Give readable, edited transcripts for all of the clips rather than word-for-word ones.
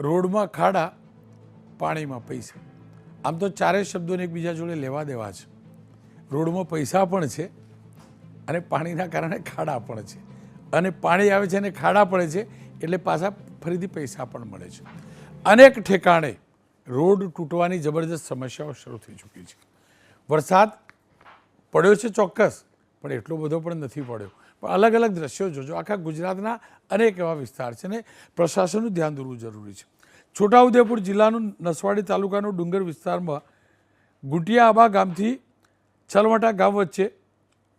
રોડમાં ખાડા, પાણીમાં પૈસા. આમ તો ચારેય શબ્દોને એકબીજા જોડે લેવા દેવા છે. રોડમાં પૈસા પણ છે અને પાણીના કારણે ખાડા પણ છે, અને પાણી આવે છે અને ખાડા પડે છે એટલે પાછા ફરીથી પૈસા પણ મળે છે. અનેક ઠેકાણે રોડ તૂટવાની જબરજસ્ત સમસ્યાઓ શરૂ થઈ ચૂકી છે. વરસાદ પડ્યો છે ચોક્કસ, પણ એટલો બધો પણ નથી પડ્યો. પણ અલગ અલગ દ્રશ્યો જોજો. આખા ગુજરાતના અનેક એવા વિસ્તાર છે અને પ્રશાસનનું ધ્યાન દોરવું જરૂરી છે. છોટાઉદેપુર જિલ્લાનું નસવાડી તાલુકાનો ડુંગર વિસ્તારમાં ગુટિયા આબા ગામથી છલવટા ગામ વચ્ચે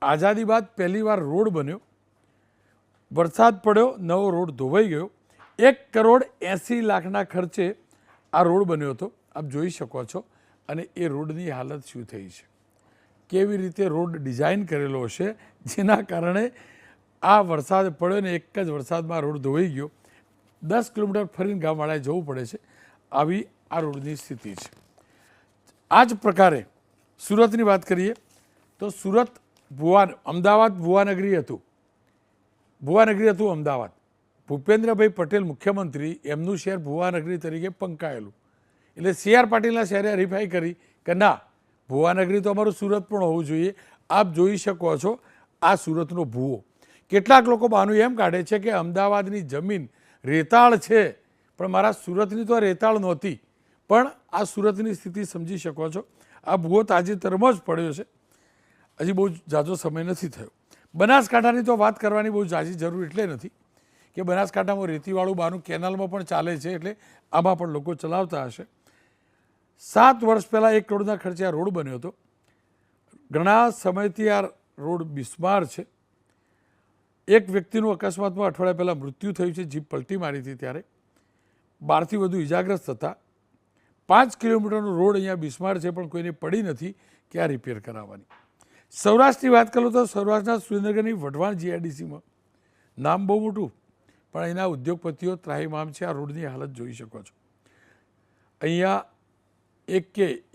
આઝાદી બાદ પહેલીવાર રોડ બન્યો. વરસાદ પડ્યો, નવો રોડ ધોવાઈ ગયો. 1,80,00,000ના ખર્ચે આ રોડ બન્યો હતો, આપ જોઈ શકો છો. અને એ રોડની હાલત શું થઈ છે, કેવી રીતે રોડ ડિઝાઇન કરેલો હશે, જેના કારણે આ વરસાદ પડ્યો ને એક જ વરસાદમાં રોડ ધોવાઈ ગયો. 10 કિલોમીટર ફરીને ગામવાળાએ જવું પડે છે. આવી આ રોડની સ્થિતિ છે. આ જ પ્રકારે સુરતની વાત કરીએ તો સુરત અમદાવાદ ભુવાનગરી હતું. અમદાવાદ. ભૂપેન્દ્રભાઈ પટેલ મુખ્યમંત્રી, એમનું શહેર ભુવાનગરી તરીકે પંકાયેલું. એટલે CR પાટીલના શહેરે હરીફાઈ કરી કે ના, ભુવાનગરી તો અમારું સુરત પણ હોવું જોઈએ. આપ જોઈ શકો છો આ સુરતનો ભૂવો. કેટલાક લોકો બહાનું એમ કાઢે છે કે અમદાવાદની જમીન રેતાળ છે, પણ મારા સુરતની તો રેતાળ નહોતી. પણ આ સુરતની સ્થિતિ સમજી શકો છો. આ ભૂવો તાજેતરમાં જ પડ્યો છે, હજી બહુ ઝાઝો સમય નથી થયો. બનાસકાંઠાની તો વાત કરવાની બહુ ઝાઝી જરૂર એટલે નથી કે બનાસકાંઠામાં રેતીવાળું બાનું કેનાલમાં પણ ચાલે છે, એટલે આમાં પણ લોકો ચલાવતા હશે. 7 વર્ષ પહેલાં 1 કરોડના ખર્ચે આ રોડ બન્યો હતો. ઘણા સમયથી આ રોડ બિસ્માર છે. એક વ્યક્તિનું અકસ્માતમાં અઠવાડિયા પહેલાં મૃત્યુ થયું છે. જીપ પલટી મારી હતી ત્યારે 12થી વધુ ઇજાગ્રસ્ત હતા. 5 કિલોમીટરનો રોડ અહીંયા બિસ્માર છે, પણ કોઈને પડી નથી કે આ રિપેર કરાવવાની. સૌરાષ્ટ્રની વાત કરું તો સૌરાષ્ટ્રના સુરેન્દ્રનગરની વઢવાણ GIDCમાં નામ બહુ મોટું, પણ અહીંના ઉદ્યોગપતિઓ ત્રાહિમામ છે. આ રોડની હાલત જોઈ શકો છો. અહીંયા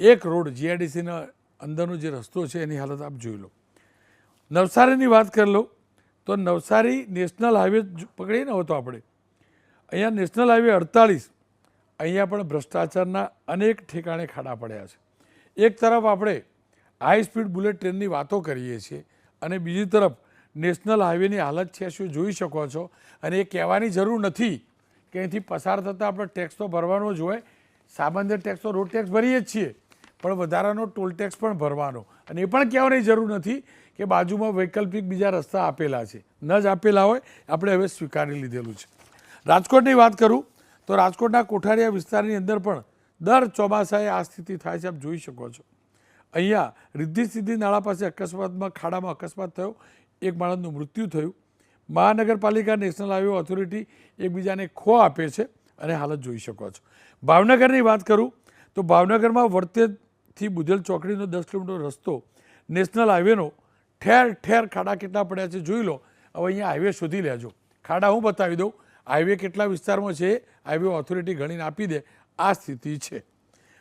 એક રોડ GIDCના અંદરનો જે રસ્તો છે એની હાલત આપ જોઈ લો. નવસારીની વાત કરી લો તો નવસારી નેશનલ હાઈવે પકડીએ ને હતો આપણે, અહીંયા નેશનલ હાઈવે 48, અહીંયા પણ ભ્રષ્ટાચારના અનેક ઠેકાણે ખાડા પડ્યા છે. એક તરફ આપણે હાઈ સ્પીડ બુલેટ ટ્રેનની વાતો કરીએ છીએ અને બીજી તરફ નેશનલ હાઈવેની હાલત છે શું જોઈ શકો છો. અને એ કહેવાની જરૂર નથી કે અહીંથી પસાર થતાં આપણે ટેક્સ તો ભરવાનો જ હોય. સામાન્ય ટેક્સ તો રોડ ટેક્સ ભરીએ જ છીએ, પણ વધારાનો ટોલ ટેક્સ પણ ભરવાનો. અને એ પણ કહેવાની જરૂર નથી કે બાજુમાં વૈકલ્પિક બીજા રસ્તા આપેલા છે. ન જ આપેલા હોય, આપણે હવે સ્વીકારી લીધેલું છે. રાજકોટની વાત કરું તો રાજકોટના કોઠારીયા વિસ્તારની અંદર પણ દર ચોમાસાએ આ સ્થિતિ થાય છે, આપ જોઈ શકો છો. અહીંયા રિદ્ધિ સિદ્ધિ નાળા પાસે ખાડામાં અકસ્માત થયો, એક માણસનું મૃત્યુ થયું. મહાનગરપાલિકા, નેશનલ હાઈવે ઓથોરિટી એકબીજાને ખો આપે છે અને હાલત જોઈ શકો છો. ભાવનગરની વાત કરું તો ભાવનગરમાં વર્તેજથી બુધેલ ચોકડીનો 10 કિલોમીટર રસ્તો નેશનલ હાઈવેનો ઠેર ઠેર ખાડા કેટલા પડ્યા છે જોઈ લો. હવે અહીંયા હાઈવે શોધી લેજો. ખાડા હું બતાવી દઉં. હાઈવે કેટલા વિસ્તારમાં છે હાઈવે ઓથોરિટી ગણીને આપી દે. આ સ્થિતિ છે.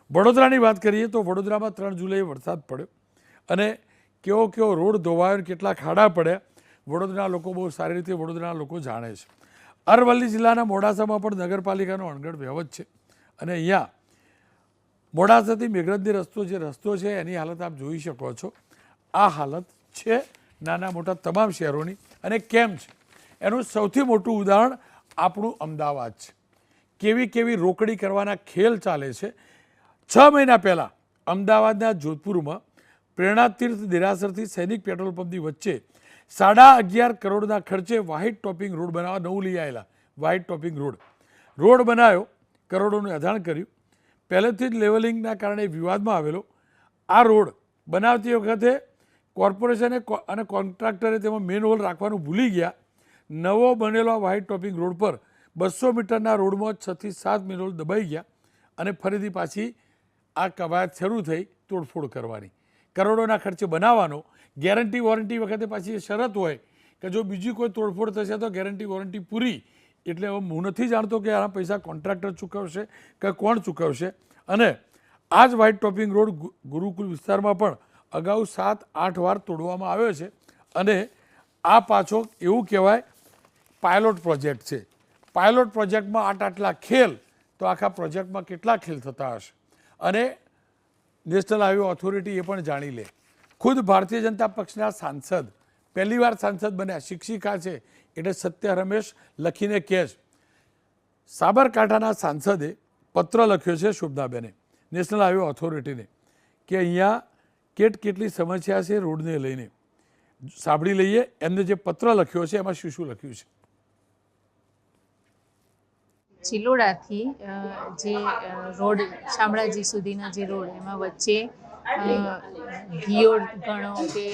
વડોદરાની વાત કરીએ તો વડોદરામાં 3 જુલાઈએ વરસાદ પડ્યો અને કેવો રોડ ધોવાયો, કેટલા ખાડા પડ્યા. વડોદરાના લોકો બહુ સારી રીતે વડોદરાના લોકો જાણે છે. અરવલ્લી જિલ્લાના મોડાસામાં પણ નગરપાલિકાનો અણઘડ વહીવટ છે અને અહીંયા મોડાસાથી મેઘરજની રસ્તો છે એની હાલત આપ જોઈ શકો છો. આ હાલત છે નાના મોટા તમામ શહેરોની. અને કેમ છે એનું સૌથી મોટું ઉદાહરણ આપણું અમદાવાદ છે. કેવી રોકડી કરવાના ખેલ ચાલે છે. 6 મહિના પહેલાં અમદાવાદના જોધપુરમાં પ્રેરણા તીર્થ દેરાસરથી સૈનિક પેટ્રોલ પંપની વચ્ચે 11.5 કરોડના ખર્ચે વ્હાઇટ ટોપિંગ રોડ બનાવવા નવું લઈ આવેલા. વ્હાઇટ ટોપિંગ રોડ બનાવ્યો, કરોડોનું અધાણ કર્યું. પહેલેથી જ લેવલિંગના કારણે વિવાદમાં આવેલો આ રોડ બનાવતી વખતે કોર્પોરેશને અને કોન્ટ્રાક્ટરે તેમાં મેન હોલ રાખવાનું ભૂલી ગયા. નવો બનેલો વ્હાઇટ ટોપિંગ રોડ પર 200 મીટરના રોડમાં 6 થી 7 મેન હોલ દબાઈ ગયા અને ફરીથી પાછી આ કવાયત શરૂ થઈ તોડફોડ કરવાની. કરોડોના ખર્ચે બનાવવાનો. ગેરંટી વોરંટી વખતે પાછી એ શરત હોય કે જો બીજી કોઈ તોડફોડ થશે તો ગેરંટી વોરંટી પૂરી. એટલે હવે હું નથી જાણતો કે આના પૈસા કોન્ટ્રાક્ટર ચૂકવશે કે કોણ ચૂકવશે. અને આ જ વ્હાઇટ ટોપિંગ રોડ ગુરુકુલ વિસ્તારમાં પણ અગાઉ 7-8 વાર તોડવામાં આવ્યો છે. અને આ પાછો એવું કહેવાય પાયલોટ પ્રોજેક્ટ છે. પાયલોટ પ્રોજેક્ટમાં આટલા ખેલ તો આખા પ્રોજેક્ટમાં કેટલા ખેલ થતા હશે. અને નેશનલ હાઈવે ઓથોરિટી એ પણ જાણી લે. ખુદ ભારતીય જનતા પક્ષના સાંસદ પહેલીવાર સાંસદ બન્યા, શિક્ષિકા છે એટલે સત્ય રમેશ લખીને કહે છે. સાબરકાંઠાના સાંસદે પત્ર લખ્યો છે શોભનાબેને નેશનલ હાઈવે ઓથોરિટીને કે અહીંયા કેટલી સમસ્યા છે રોડને લઈને. સાંભળી લઈએ એમને જે પત્ર લખ્યો છે એમાં શું શું લખ્યું છે. ચિલોડાથી જે રોડ શામળાજી સુધીના જે રોડ એમાં વચ્ચે ઘિયોડ ગણો કે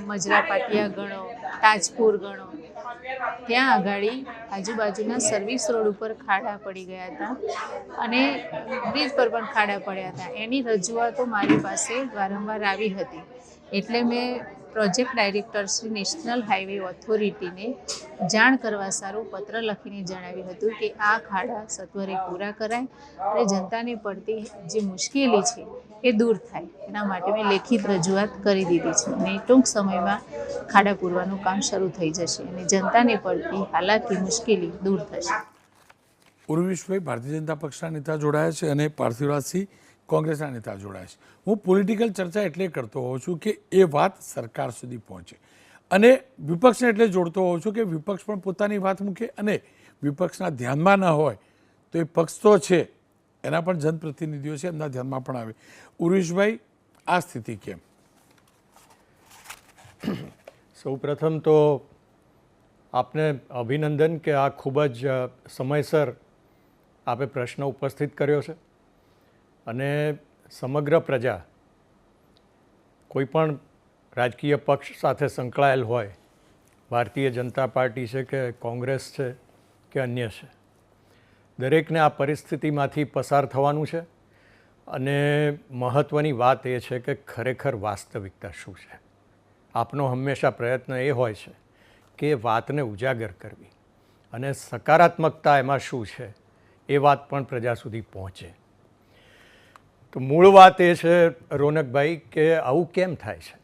મજરા પાટિયા ગણો, તાજપુર ગણો, ત્યાં આગાડી આજુબાજુના સર્વિસ રોડ ઉપર ખાડા પડી ગયા હતા અને બ્રિજ પર પણ ખાડા પડ્યા હતા. એની રજૂઆતો મારી પાસે વારંવાર આવી હતી. એટલે મેં project director Shri national highway ઓથોરિટીને જાણ કરવા સારું પત્ર લખીને જણાવ્યું હતું કે આ ખાડા સત્વરે પૂરા કરાય અને જનતાને પડતી જે મુશ્કેલી છે એ દૂર થાય. એના માટે મેં લેખિત રજૂઆત કરી દીધી છે અને ટૂંક સમયમાં ખાડા પૂરવાનું કામ શરૂ થઈ જશે અને જનતાને પડતી હાલાકી મુશ્કેલી દૂર થશે. ઉર્વિશભાઈ ભારતીય જનતા પક્ષના નેતા જોડાયા છે અને પાર્થિવરાજસિંહ કોંગ્રેસના નેતા જોડાયા છે. હું પોલિટિકલ ચર્ચા એટલે કરતો હોઉં છું કે એ વાત સરકાર સુધી પહોંચે અને વિપક્ષને એટલે જોડતો હોઉં છું કે વિપક્ષ પણ પોતાની વાત મૂકે અને વિપક્ષના ધ્યાનમાં ન હોય તો એ પક્ષ તો છે એના પણ જનપ્રતિનિધિઓ છે એમના ધ્યાનમાં પણ આવે. ઉર્વિશભાઈ, આ સ્થિતિ કેમ? સૌપ્રથમ તો આપને અભિનંદન કે આ ખૂબ જ સમયસર આપે પ્રશ્ન ઉપસ્થિત કર્યો છે અને સમગ્ર પ્રજા કોઈ પણ રાજકીય પક્ષ સાથે સંકળાયેલ હોય, ભારતીય જનતા પાર્ટી છે કે કોંગ્રેસ છે કે અન્ય છે, દરેકને આ પરિસ્થિતિમાંથી પસાર થવાનું છે. અને મહત્ત્વની વાત એ છે કે ખરેખર વાસ્તવિકતા શું છે. આપનો હંમેશા પ્રયત્ન એ હોય છે કે વાતને ઉજાગર કરવી અને સકારાત્મકતા એમાં શું છે એ વાત પણ પ્રજા સુધી પહોંચે. તો મૂળ વાત એ છે રોનકભાઈ કે આવું કેમ થાય છે.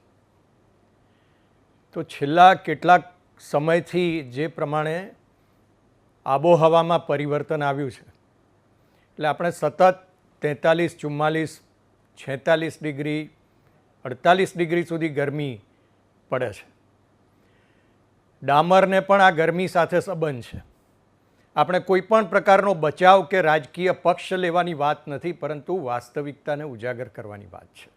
તો છેલ્લા કેટલાક સમયથી જે પ્રમાણે આબોહવામાં પરિવર્તન આવ્યું છે એટલે આપણે સતત 43, 44, 46 ડિગ્રી, 48 ડિગ્રી સુધી ગરમી પડે છે. ડામરને પણ આ ગરમી સાથે સંબંધ છે. આપણે કોઈ પણ પ્રકારનો બચાવ કે રાજકીય પક્ષ લેવાની વાત નથી, પરંતુ વાસ્તવિકતાને ઉજાગર કરવાની વાત છે.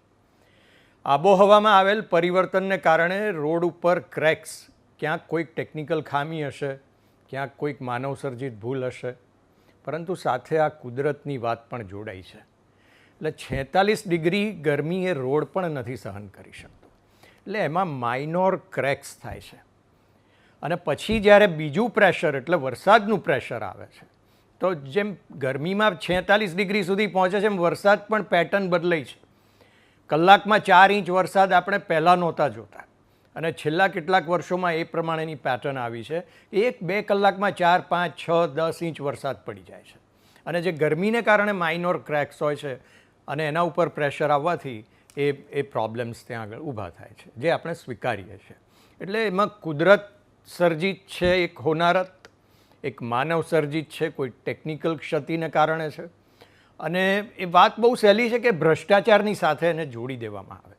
આબોહવામાં આવેલ પરિવર્તનને કારણે રોડ ઉપર ક્રેક્સ, ક્યાંક કોઈક ટેકનિકલ ખામી હશે, ક્યાંક કોઈક માનવસર્જિત ભૂલ હશે, પરંતુ સાથે આ કુદરતની વાત પણ જોડાઈ છે. એટલે 46 ડિગ્રી ગરમી એ રોડ પણ નથી સહન કરી શકતો. એટલે એમાં માઇનોર ક્રેક્સ થાય છે. અને પછી જ્યારે બીજું પ્રેશર એટલે વરસાદનું પ્રેશર આવે છે તો જેમ ગરમીમાં 46 ડિગ્રી સુધી પહોંચે છે એમ વરસાદ પણ પેટર્ન બદલાઈ છે. કલાકમાં 4 ઇંચ વરસાદ આપણે પહેલાં નહોતા જોતા અને છેલ્લા કેટલાક વર્ષોમાં એ પ્રમાણેની પેટર્ન આવી છે. 1-2 કલાકમાં 4, 5, 6, 10 ઇંચ વરસાદ પડી જાય છે. અને જે ગરમીને કારણે માઇનોર ક્રેક્સ હોય છે અને એના ઉપર પ્રેશર આવવાથી એ પ્રોબ્લેમ્સ ત્યાં આગળ ઊભા થાય છે, જે આપણે સ્વીકારીએ છીએ. એટલે એમાં કુદરત સર્જિત છે એક હોનારત, એક માનવ સર્જિત છે કોઈ ટેકનિકલ ક્ષતિને કારણે છે. અને એ વાત બહુ સહેલી છે કે ભ્રષ્ટાચારની સાથે એને જોડી દેવામાં આવે.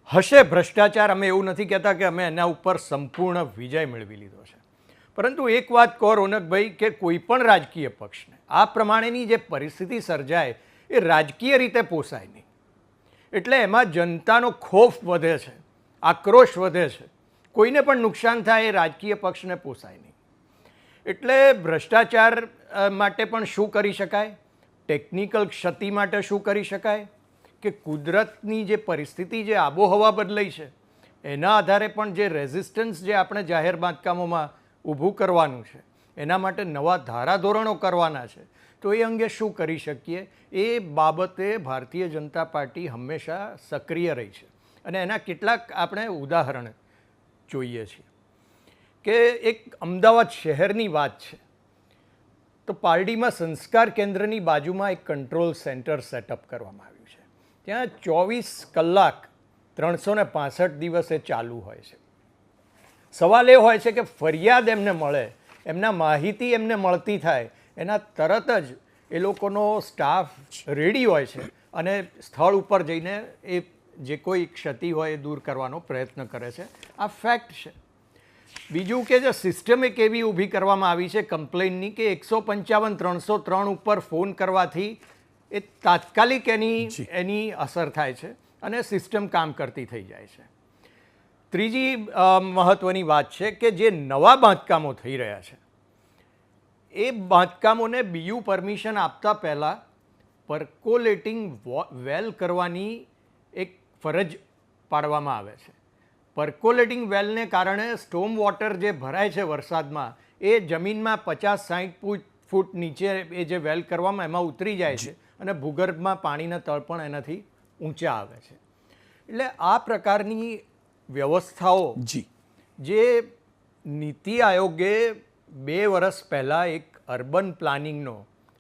હશે ભ્રષ્ટાચાર, અમે એવું નથી કહેતા કે અમે એના ઉપર સંપૂર્ણ વિજય મેળવી લીધો છે, પરંતુ એક વાત કહો રોનકભાઈ કે કોઈ પણ રાજકીય પક્ષને આ પ્રમાણેની જે પરિસ્થિતિ સર્જાય એ રાજકીય રીતે પોસાય નહીં. એટલે એમાં જનતાનો ખોફ વધે છે, આક્રોશ વધે છે. કોઈને પણ નુકસાન થાય એ રાજકીય પક્ષને પોસાય નહીં. એટલે ભ્રષ્ટાચાર માટે પણ શું કરી શકાય, ટેકનિકલ ક્ષતિ માટે શું કરી શકાય, કે કુદરતની જે પરિસ્થિતિ, જે આબોહવા બદલાઈ છે એના આધારે પણ જે રેઝિસ્ટન્સ જે આપણે જાહેર બાંધકામોમાં ઊભું કરવાનું છે, એના માટે નવા ધારાધોરણો કરવાના છે, તો એ અંગે શું કરી શકીએ એ બાબતે ભારતીય જનતા પાર્ટી હંમેશા સક્રિય રહી છે. અને એના કેટલાક આપણે ઉદાહરણ જોઈએ છીએ. કે એક અમદાવાદ શહેરની વાત છે તો પારડીમાં સંસ્કાર કેન્દ્રની બાજુમાં એક કંટ્રોલ સેન્ટર સેટઅપ કરવામાં આવ્યું છે. ત્યાં 24 કલાક 365 દિવસ એ ચાલુ હોય છે. સવાલ એ હોય છે કે ફરિયાદ એમને મળે, એમના માહિતી એમને મળતી થાય, એના તરત જ એ લોકોનો સ્ટાફ રેડી હોય છે અને સ્થળ ઉપર જઈને એ જે કોઈ ક્ષતિ હોય એ દૂર કરવાનો પ્રયત્ન કરે છે. આ ફેક્ટ છે. બીજું કે જે સિસ્ટમ એક એવી ઊભી કરવામાં આવી છે કમ્પ્લેનની કે 155 303 ઉપર ફોન કરવાથી એ તાત્કાલિક એની અસર થાય છે અને સિસ્ટમ કામ કરતી થઈ જાય છે. ત્રીજી મહત્ત્વની વાત છે કે જે નવા બાંધકામો થઈ રહ્યા છે એ બાંધકામોને બીયુ પરમિશન આપતા પહેલાં પર્કોલેટિંગ વેલ કરવાની એક ફરજ પાડવામાં આવે છે. પર્કોલેટિંગ વેલને કારણે સ્ટોમ વોટર જે ભરાય છે વરસાદમાં એ જમીનમાં 50-60 ફૂટ નીચે એ જે વેલ કરવામાં એમાં ઉતરી જાય છે અને ભૂગર્ભમાં પાણીના તળ પણ એનાથી ઊંચા આવે છે. એટલે આ પ્રકારની વ્યવસ્થાઓ જે નીતિ આયોગે 2 વર્ષ પહેલાં એક અર્બન પ્લાનિંગનો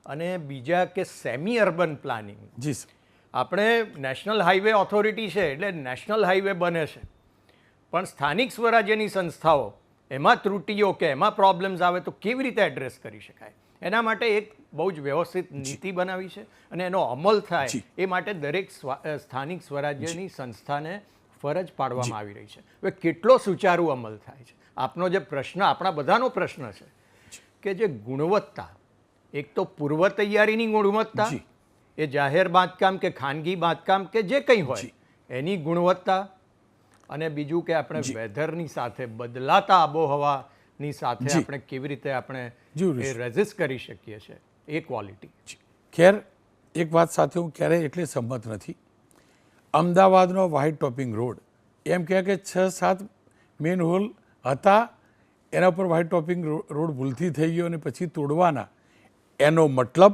અને બીજા કે સેમી અર્બન પ્લાનિંગ, આપણે નેશનલ હાઈવે ઓથોરિટી છે એટલે નેશનલ હાઈવે બને છે, પણ સ્થાનિક સ્વરાજ્યની સંસ્થાઓ એમાં ત્રુટીઓ કે એમાં પ્રોબ્લેમ્સ આવે તો કેવી રીતે એડ્રેસ કરી શકાય, એના માટે એક બહુ જ વ્યવસ્થિત નીતિ બનાવી છે અને એનો અમલ થાય એ માટે દરેક સ્થાનિક સ્વરાજ્યની સંસ્થાને ફરજ પાડવામાં આવી રહી છે. હવે કેટલો સુચારુ અમલ થાય છે, આપનો જે પ્રશ્ન, આપણા બધાનો પ્રશ્ન છે કે જે ગુણવત્તા, એક તો પૂર્વ તૈયારીની ગુણવત્તા, એ જાહેર બાંધકામ કે ખાનગી બાંધકામ કે જે કંઈ હોય એની ગુણવત્તા, અને બીજું કે આપણે વેધરની સાથે બદલાતા આબોહવાની સાથે આપણે કેવી રીતે આપણે એ રેઝિસ્ટ કરી શકીએ છીએ એ ક્વોલિટી. ખેર, એક વાત સાથે હું ક્યારેય એટલે સંમત નથી. અમદાવાદનો વ્હાઇટ ટોપિંગ રોડ એમ કહે કે 6-7 મેન હોલ હતા, એના ઉપર વ્હાઇટ ટોપિંગ રોડ ભૂલથી થઈ ગયો અને પછી તોડવાના, એનો મતલબ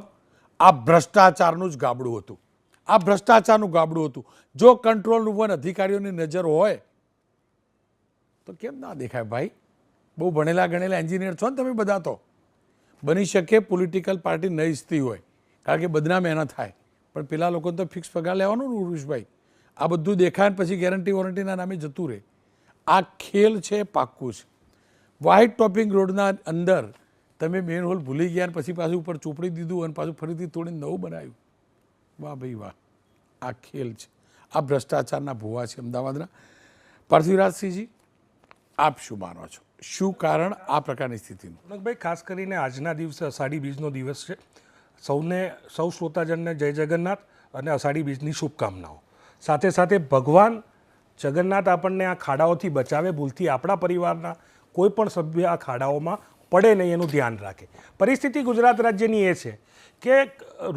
આ ભ્રષ્ટાચારનું જ ગાબડું હતું. આ ભ્રષ્ટાચારનું ગાબડું હતું. જો કંટ્રોલ રૂમ અધિકારીઓની નજર હોય તો કેમ ના દેખાય ભાઈ? બહુ ભણેલા ગણેલા એન્જિનિયર છો ને તમે બધા, તો બની શકે પોલિટિકલ પાર્ટી ન ઈચ્છતી હોય કારણ કે બદનામ એના થાય, પણ પેલા લોકોને તો ફિક્સ પગાર લેવાનો ને ઉરુષભાઈ. આ બધું દેખાય ને પછી ગેરંટી વોરંટીના નામે જતું રહે. આ ખેલ છે, પાક્કું છે. વ્હાઇટ ટોપિંગ રોડના અંદર તમે મેન હોલ ભૂલી ગયા અને પછી પાછું ઉપર ચોપડી દીધું અને પાછું ફરીથી તોડીને નવું બનાવ્યું. વાહ ભાઈ વાહ, આ ખેલ છે. આ ભ્રષ્ટાચારના ભૂવા છે અમદાવાદના. પાર્થિવરાજસિંહજી, આપ શું માનો છો? શું કારણ આ પ્રકારની સ્થિતિનું? ભાઈ, ખાસ કરીને આજના દિવસે અષાઢી બીજનો દિવસ છે. સૌ શ્રોતાજનને જય જગન્નાથ અને અષાઢી બીજની શુભકામનાઓ. સાથે સાથે ભગવાન જગન્નાથ આપણને આ ખાડાઓથી બચાવે, ભૂલથી આપણા પરિવારના કોઈ પણ સભ્ય આ ખાડાઓમાં પડે નહીં એનું ધ્યાન રાખે. પરિસ્થિતિ ગુજરાત રાજ્યની એ છે કે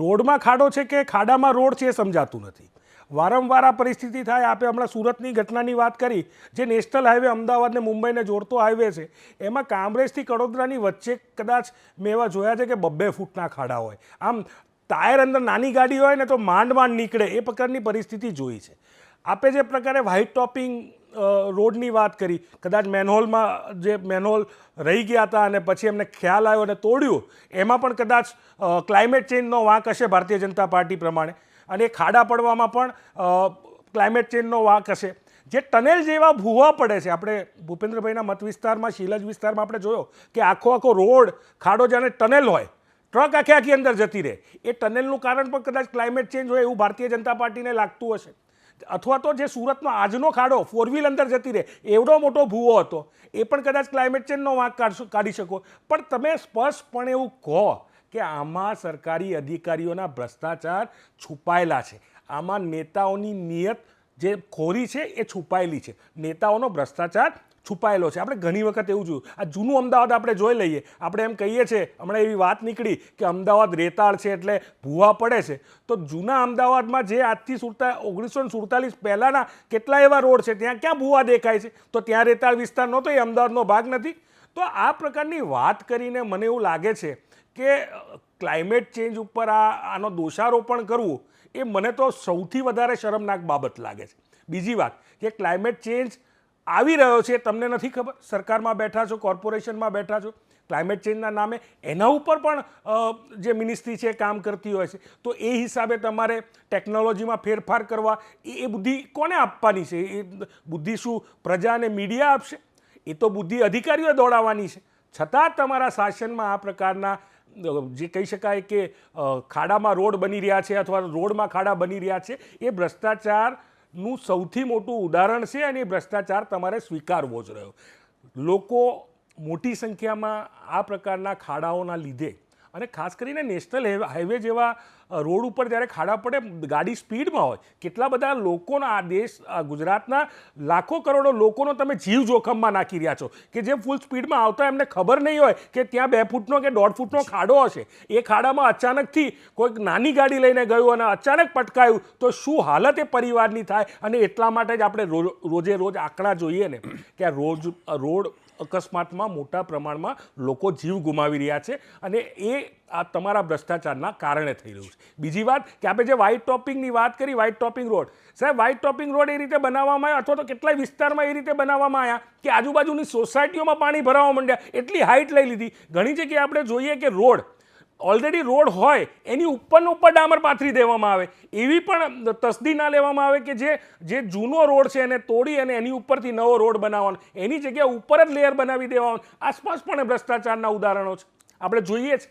રોડમાં ખાડો છે કે ખાડામાં રોડ છે એ સમજાતું નથી. વારંવાર આ પરિસ્થિતિ થાય. આપણે હમણાં સુરતની ઘટનાની વાત કરી, જે નેશનલ હાઈવે અમદાવાદ ને મુંબઈને જોડતો હાઈવે છે, એમાં કામરેજથી કડોદરાની વચ્ચે કદાચ મેં એવા જોયા છે કે 2 ફૂટના ખાડા હોય. આમ ટાયર અંદર નાની ગાડી હોય ને તો માંડ નીકળે એ પ્રકારની પરિસ્થિતિ જોઈ છે. આપે જે પ્રકારે વ્હાઇટ ટોપિંગ રોડની વાત કરી, કદાચ મેનહોલમાં જે મેનહોલ રહી ગયા હતા અને પછી એમને ખ્યાલ આવ્યો અને તોડ્યું, એમાં પણ કદાચ ક્લાઇમેટ ચેન્જનો વાંક હશે ભારતીય જનતા પાર્ટી પ્રમાણે, અને ખાડા પડવામાં પણ ક્લાઇમેટ ચેન્જનો વાંક હશે. જે ટનેલ જેવા ભૂવા પડે છે, આપણે ભૂપેન્દ્રભાઈના મત વિસ્તારમાં, શીલજ વિસ્તારમાં આપણે જોયો કે આખો રોડ ખાડો જાણે ટનેલ હોય, ટ્રક આખી અંદર જતી રહે. એ ટનેલનું કારણ પણ કદાચ ક્લાઇમેટ ચેન્જ હોય એવું ભારતીય જનતા પાર્ટીને લાગતું હશે. અથવા તો જે સુરતનો આજનો ખાડો 4 વ્હીલ અંદર જતી રહે એવડો મોટો ભૂવો હતો, એ પણ કદાચ ક્લાઇમેટ ચેન્જનો વાંક કાઢી શકો. પણ તમે સ્પષ્ટપણે એવું કહો કે આમાં સરકારી અધિકારીઓના ભ્રષ્ટાચાર છુપાયેલા છે, આમાં નેતાઓની નિયત જે ખોરી છે એ છુપાયેલી છે, નેતાઓનો ભ્રષ્ટાચાર છુપાયેલો છે. આપણે ઘણી વખત એવું જોયું. આ જૂનું અમદાવાદ આપણે જોઈ લઈએ. આપણે એમ કહીએ છીએ, હમણાં એવી વાત નીકળી કે અમદાવાદ રેતાળ છે એટલે ભૂવા પડે છે. તો જૂના અમદાવાદમાં જે આજથી 1947 પહેલાંના કેટલા એવા રોડ છે, ત્યાં ક્યાં ભૂવા દેખાય છે? તો ત્યાં રેતાળ વિસ્તાર નહોતો, એ અમદાવાદનો ભાગ નથી. તો આ પ્રકારની વાત કરીને મને એવું લાગે છે કે ક્લાઇમેટ ચેન્જ ઉપર આનો દોષારોપણ કરવું એ મને તો સૌથી વધારે શરમનાક બાબત લાગે છે. બીજી વાત કે ક્લાઇમેટ ચેન્જ આવી રહ્યો છે, તમને નથી ખબર? સરકારમાં બેઠા છો, કોર્પોરેશનમાં બેઠા છો, ક્લાઇમેટ ચેન્જના નામે એના ઉપર પણ જે મિનિસ્ટ્રી છે કામ કરતી હોય છે. તો એ હિસાબે તમારે ટેકનોલોજીમાં ફેરફાર કરવા એ બુદ્ધિ કોને આપવાની છે? એ બુદ્ધિ શું પ્રજા અને મીડિયા આપશે? એ તો બુદ્ધિ અધિકારીઓએ દોડાવવાની છે. છતાં તમારા શાસનમાં આ પ્રકારના જે કહી શકાય કે ખાડામાં રોડ બની રહ્યા છે અથવા રોડમાં ખાડા બની રહ્યા છે, એ ભ્રષ્ટાચારનું સૌથી મોટું ઉદાહરણ છે અને એ ભ્રષ્ટાચાર તમારે સ્વીકારવો જ રહ્યો. લોકો મોટી સંખ્યામાં આ પ્રકારના ખાડાઓના લીધે અને ખાસ કરીને નેશનલ હાઈવે જેવા રોડ ઉપર જ્યારે ખાડા પડે, ગાડી સ્પીડમાં હોય, કેટલા બધા લોકોના આ દેશ ગુજરાતના લાખો કરોડો લોકોનો તમે જીવ જોખમમાં નાખી રહ્યા છો કે જે ફૂલ સ્પીડમાં આવતા એમને ખબર નહીં હોય કે ત્યાં 2 ફૂટનો કે 1.5 ફૂટનો ખાડો હશે. એ ખાડામાં અચાનકથી કોઈક નાની ગાડી લઈને ગયું અને અચાનક પટકાયું તો શું હાલત એ પરિવારની થાય. અને એટલા માટે જ આપણે રોજે રોજ આંકડા જોઈએ ને કે આ રોડ અકસ્માતમાં મોટા પ્રમાણમાં લોકો જીવ ગુમાવી રહ્યા છે અને એ આ તમારા ભ્રષ્ટાચારના કારણે થઈ રહ્યું છે. બીજી વાત કે આપણે જે વ્હાઇટ ટોપિંગની વાત કરી, વ્હાઇટ ટોપિંગ રોડ, સાહેબ વ્હાઇટ ટોપિંગ રોડ એ રીતે બનાવવામાં આવ્યા અથવા તો કેટલાય વિસ્તારમાં એ રીતે બનાવવામાં આવ્યા કે આજુબાજુની સોસાયટીઓમાં પાણી ભરાવા માંડ્યા, એટલી હાઇટ લઈ લીધી. ઘણી જગ્યાએ આપણે જોઈએ કે રોડ ઓલરેડી રોડ હોય એની ઉપરનો ઉપર ડામર પાથરી દેવામાં આવે. એવી પણ તસદી ના લેવામાં આવે કે જે જૂનો રોડ છે એને તોડી અને એની ઉપરથી નવો રોડ બનાવવાનો, એની જગ્યાએ ઉપર જ લેયર બનાવી દેવાનો. આસપાસ પણ ભ્રષ્ટાચારના ઉદાહરણો છે, આપણે જોઈએ છે.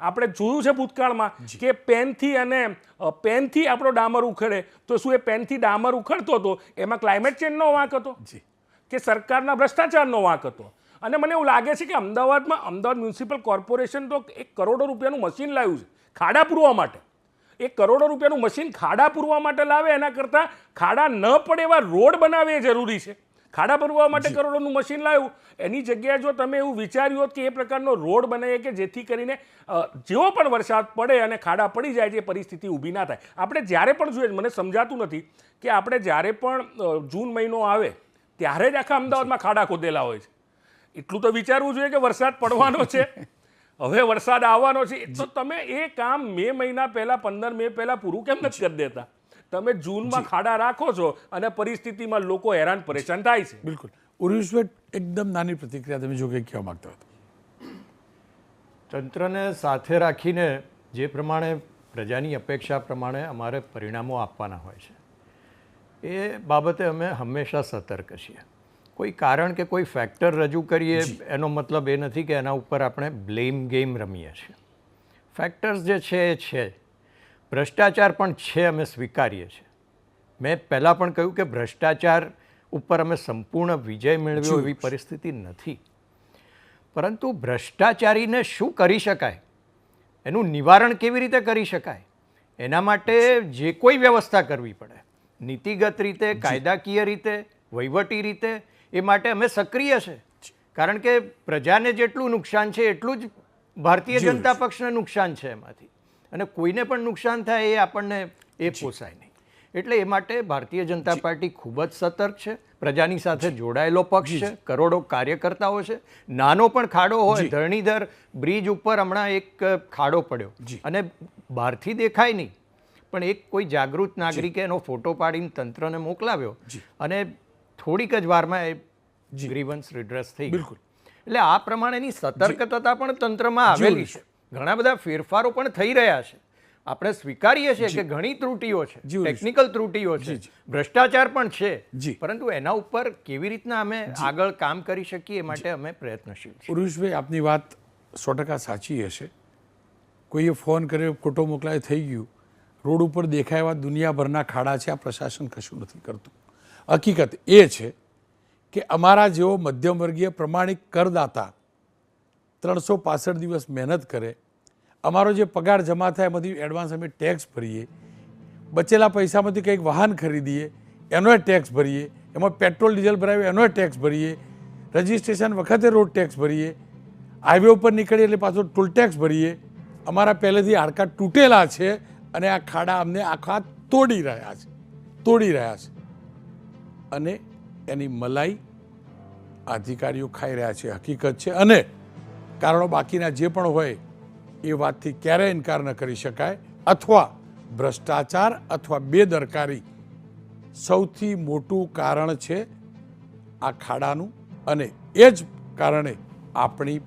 આપણે જોયું છે ભૂતકાળમાં કે પેનથી આપણો ડામર ઉખડે તો શું એ પેનથી ડામર ઉખડતો હતો એમાં ક્લાઇમેટ ચેન્જનો વાંક હતો કે સરકારના ભ્રષ્ટાચારનો વાંક હતો? અને મને એવું લાગે છે કે અમદાવાદ મ્યુનિસિપલ કોર્પોરેશન તો 1 કરોડ રૂપિયાનું મશીન લાવ્યું છે ખાડા પૂરવા માટે. 1 કરોડ રૂપિયાનું મશીન ખાડા પૂરવા માટે લાવે એના કરતાં ખાડા ન પડે એવા રોડ બનાવે એ જરૂરી છે. ખાડા પૂરવા માટે કરોડોનું મશીન લાવ્યું, એની જગ્યાએ જો તમે એવું વિચાર્યું હોત કે એ પ્રકારનો રોડ બનાવીએ કે જેથી કરીને જેવો પણ વરસાદ પડે અને ખાડા પડી જાય એ પરિસ્થિતિ ઊભી ના થાય. આપણે જ્યારે પણ જોઈએ, મને સમજાતું નથી કે આપણે જ્યારે પણ જૂન મહિનો આવે ત્યારે જ આખા અમદાવાદમાં ખાડા ખોદેલા હોય છે. એટલું તો વિચારવું જોઈએ કે વરસાદ પડવાનો છે, હવે વરસાદ આવવાનો છે, તો તમે એ કામ મે મહિના પહેલાં 15 મે પહેલાં પૂરું કેમ નથી કરી દેતા? તમે જૂનમાં ખાડા રાખો છો અને પરિસ્થિતિમાં લોકો હેરાન પરેશાન થાય છે. બિલકુલ. ઉર્વિશભાઈ, એકદમ નાની પ્રતિક્રિયા, તમે જો કંઈ કહેવા માગતા હતા. તંત્રને સાથે રાખીને જે પ્રમાણે પ્રજાની અપેક્ષા પ્રમાણે અમારે પરિણામો આપવાના હોય છે એ બાબતે અમે હંમેશા સતર્ક છીએ. કોઈ કારણ કે કોઈ ફેક્ટર રજૂ કરીએ એનો મતલબ એ નથી કે એના ઉપર આપણે બ્લેમ ગેમ રમીએ છીએ. ફેક્ટર્સ જે છે એ છે. ભ્રષ્ટાચાર પણ છે, અમે સ્વીકારીએ છીએ. મેં પહેલાં પણ કહ્યું કે ભ્રષ્ટાચાર ઉપર અમે સંપૂર્ણ વિજય મેળવ્યો એવી પરિસ્થિતિ નથી, પરંતુ ભ્રષ્ટાચારીને શું કરી શકાય, એનું નિવારણ કેવી રીતે કરી શકાય, એના માટે જે કોઈ વ્યવસ્થા કરવી પડે, નીતિગત રીતે, કાયદાકીય રીતે, વહીવટી રીતે, એ માટે અમે સક્રિય છે. કારણ કે પ્રજાને જેટલું નુકસાન છે એટલું જ ભારતીય જનતા પક્ષને નુકસાન છે એમાંથી, અને કોઈને પણ નુકસાન થાય એ આપણને પોસાય નહીં. એટલે એ માટે ભારતીય જનતા પાર્ટી ખૂબ જ સતર્ક છે, પ્રજાની સાથે જોડાયેલો પક્ષ છે, કરોડો કાર્યકર્તાઓ છે. નાનો પણ ખાડો હોય, ધરણીધર બ્રિજ ઉપર હમણાં એક ખાડો પડ્યો અને બહારથી દેખાય નહીં, પણ એક કોઈ જાગૃત નાગરિકે એનો ફોટો પાડીને તંત્રને મોકલાવ્યો અને થોડીક જ વારમાં એ ગ્રીવન્સ રિડ્રેસ થઈ. બિલકુલ. એટલે આ પ્રમાણેની સતર્કતા પણ તંત્રમાં આવેલી છે. ઘણા બધા ફેરફારો પણ થઈ રહ્યા છે. આપણે સ્વીકારીએ છીએ કે ઘણી ત્રુટીઓ છે, ટેકનિકલ ત્રુટીઓ છે, ભ્રષ્ટાચાર પણ છે, પરંતુ એના ઉપર કેવી રીતના અમે આગળ કામ કરી શકીએ એ માટે અમે પ્રયત્નશીલ છીએ. ઉર્વિશભાઈ, આપની વાત 100% સાચી હશે. કોઈએ ફોન કર્યો, ફોટો મોકલાય, થઈ ગયું. રોડ ઉપર દેખાય એવા દુનિયાભરના ખાડા છે, આ પ્રશાસન કશું નથી કરતું. હકીકત એ છે કે અમારા જેવો મધ્યમવર્ગીય પ્રમાણિક કરદાતા 365 દિવસ મહેનત કરે, અમારો જે પગાર જમા થાય એમાંથી એડવાન્સ અમે ટેક્સ ભરીએ, બચેલા પૈસામાંથી કંઈક વાહન ખરીદીએ એનોય ટેક્સ ભરીએ, એમાં પેટ્રોલ ડીઝલ ભરાવીએ એનોય ટેક્સ ભરીએ, રજિસ્ટ્રેશન વખતે રોડ ટેક્સ ભરીએ, હાઈવે ઉપર નીકળીએ એટલે પાછો ટોલ ટેક્સ ભરીએ. અમારા પહેલેથી હાડકાં તૂટેલા છે અને આ ખાડા અમને આખા તોડી રહ્યા છે. અને એની મલાઈ અધિકારીઓ ખાઈ રહ્યા છે, હકીકત છે. અને કારણો બાકીના જે પણ હોય એ વાતથી ક્યારેય ઇનકાર ન કરી શકાય. અથવા ભ્રષ્ટાચાર અથવા બેદરકારી સૌથી મોટું કારણ છે આ ખાડાનું, અને એ જ કારણે આપણી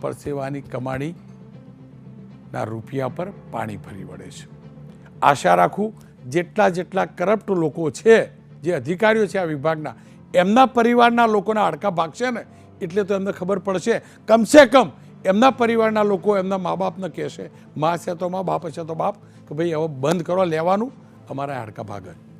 પરસેવાની કમાણીના રૂપિયા પર પાણી ફરી વળે છે. આશા રાખું જેટલા કરપ્ટ લોકો છે, જે અધિકારીઓ છે આ વિભાગના, એમના પરિવારના લોકોના હાડકાં ભાગશે ને એટલે તો એમને ખબર પડશે કમસે કમ એમના પરિવારના લોકો એમના મા બાપને કહેશે, મા છે તો મા, બાપ છે તો બાપ, કે ભાઈ હવે બંધ કરો લેવાનું, અમારા હાડકા ભાગે.